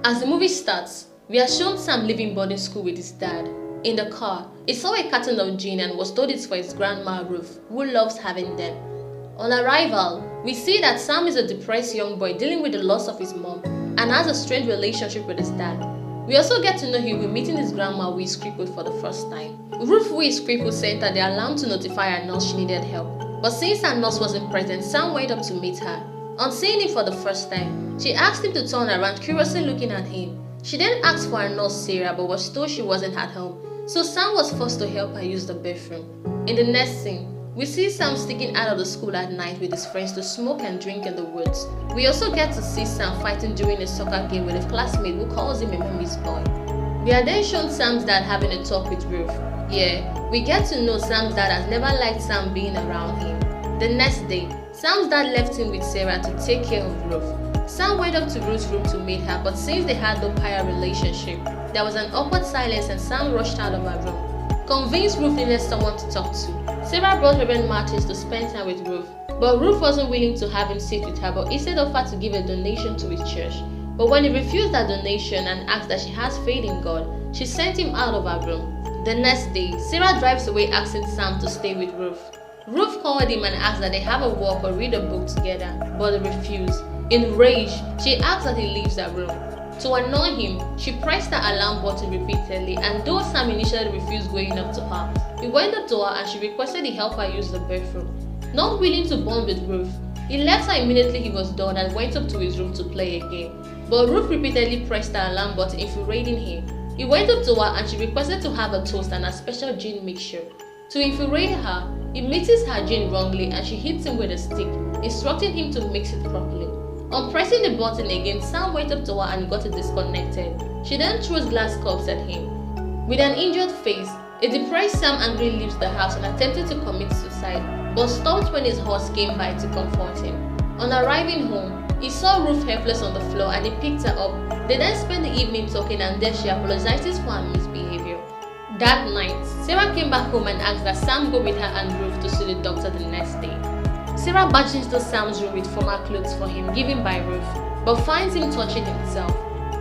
As the movie starts, we are shown Sam leaving boarding school with his dad. In the car, he saw a carton of gin and was told it's for his grandma Ruth, who loves having them. On arrival, we see that Sam is a depressed young boy dealing with the loss of his mom and has a strange relationship with his dad. We also get to know he will be meeting his grandma who is crippled for the first time. Ruth, who is crippled, sent her the alarm to notify her nurse she needed help. But since her nurse wasn't present, Sam went up to meet her. On seeing him for the first time, she asked him to turn around, curiously looking at him. She then asked for her nurse Sarah but was told she wasn't at home, so Sam was forced to help her use the bathroom. In the next scene, we see Sam sneaking out of the school at night with his friends to smoke and drink in the woods. We also get to see Sam fighting during a soccer game with a classmate who calls him a mommy's boy. We are then shown Sam's dad having a talk with Ruth. Yeah, we get to know Sam's dad has never liked Sam being around him. The next day, Sam's dad left him with Sarah to take care of Ruth. Sam went up to Ruth's room to meet her, but since they had no prior relationship, there was an awkward silence and Sam rushed out of her room. Convinced Ruth needed someone to talk to, Sarah brought Reverend Martins to spend time with Ruth, but Ruth wasn't willing to have him sit with her but instead offered to give a donation to his church. But when he refused that donation and asked that she has faith in God, she sent him out of her room. The next day, Sarah drives away asking Sam to stay with Ruth. Ruth called him and asked that they have a walk or read a book together, but he refused. Enraged, she asked that he leaves her room. To annoy him, she pressed the alarm button repeatedly, and though Sam initially refused going up to her, he went up to her and she requested he help her use the bathroom. Not willing to bond with Ruth, he left her immediately he was done and went up to his room to play a game. But Ruth repeatedly pressed the alarm button, infuriating him. He went up to her and she requested to have a toast and a special gin mixture. To infuriate her, he mixes her gin wrongly and she hits him with a stick, instructing him to mix it properly. On pressing the button again, Sam went up to her and got it disconnected. She then throws glass cups at him. With an injured face, a depressed Sam angrily leaves the house and attempted to commit suicide, but stopped when his horse came by to comfort him. On arriving home, he saw Ruth helpless on the floor and he picked her up. They then spent the evening talking and then she apologizes for her misbehavior. That night, Sarah came back home and asked that Sam go with her and Ruth to see the doctor the next day. Sarah barges into Sam's room with former clothes for him given by Ruth, but finds him touching himself.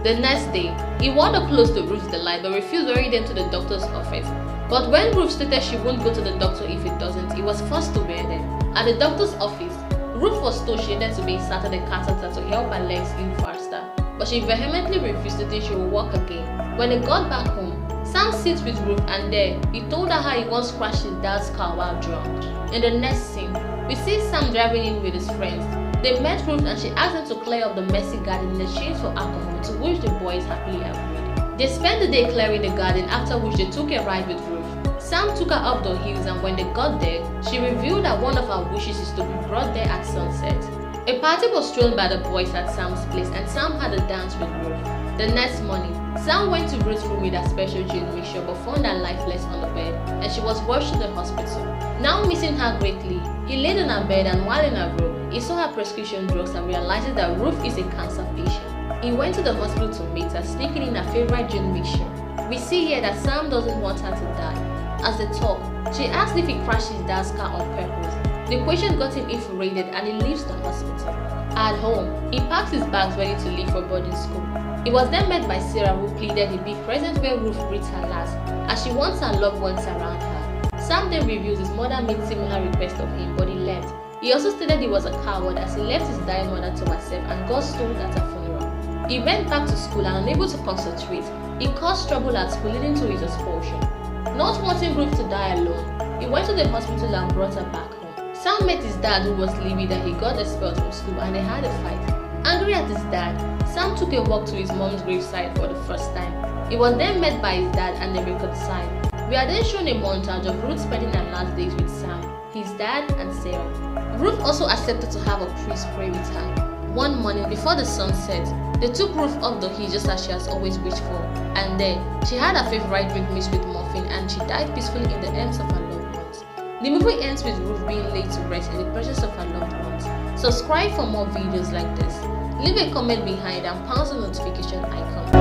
The next day, he wore the clothes to Ruth's delight but refused wearing them to the doctor's office. But when Ruth stated she won't go to the doctor if he doesn't, he was forced to wear them. At the doctor's office, Ruth was told she needed to be inserted a catheter to help her legs heal faster, but she vehemently refused to think she would walk again. When they got back home, Sam sits with Ruth and there, he told her how he once crashed his dad's car while drunk. In the next scene, we see Sam driving in with his friends. They met Ruth and she asked them to clear up the messy garden in exchange for alcohol, to which the boys happily agreed. They spent the day clearing the garden, after which they took a ride with Ruth. Sam took her up the hills and when they got there, she revealed that one of her wishes is to be brought there at sunset. A party was thrown by the boys at Sam's place and Sam had a dance with Ruth. The next morning, Sam went to Ruth's room with her special gin mixture but found her lifeless on the bed and she was rushed to the hospital. Now missing her greatly, he laid on her bed and while in her room, he saw her prescription drugs and realized that Ruth is a cancer patient. He went to the hospital to meet her, sneaking in her favorite gin mixture. We see here that Sam doesn't want her to die. As they talk, she asked if he crashed his dad's car on purpose. The question got him infuriated and he leaves the hospital. At home, he packs his bags ready to leave for boarding school. He was then met by Sarah who pleaded he be present where Ruth greets her last, as she wants her loved ones around her. Sam then reveals his mother made similar request of him but he left. He also stated he was a coward as he left his dying mother to herself and got stoned at her funeral. He went back to school and unable to concentrate, he caused trouble at school leading to his expulsion. Not wanting Ruth to die alone, he went to the hospital and brought her back home. Sam met his dad who was livid that he got expelled from school and they had a fight. Angry at his dad, Sam took a walk to his mom's graveside for the first time. He was then met by his dad and they reconciled. We are then shown a montage of Ruth spending her last days with Sam, his dad and Sarah. Ruth also accepted to have a priest pray with her. One morning before the sun set, they took Ruth off the hill just as she has always wished for, and there, she had her favorite drink mixed with morphine and she died peacefully in the arms of her loved ones. The movie ends with Ruth being laid to rest in the presence of her loved ones. Subscribe for more videos like this. Leave a comment behind and pound the notification icon.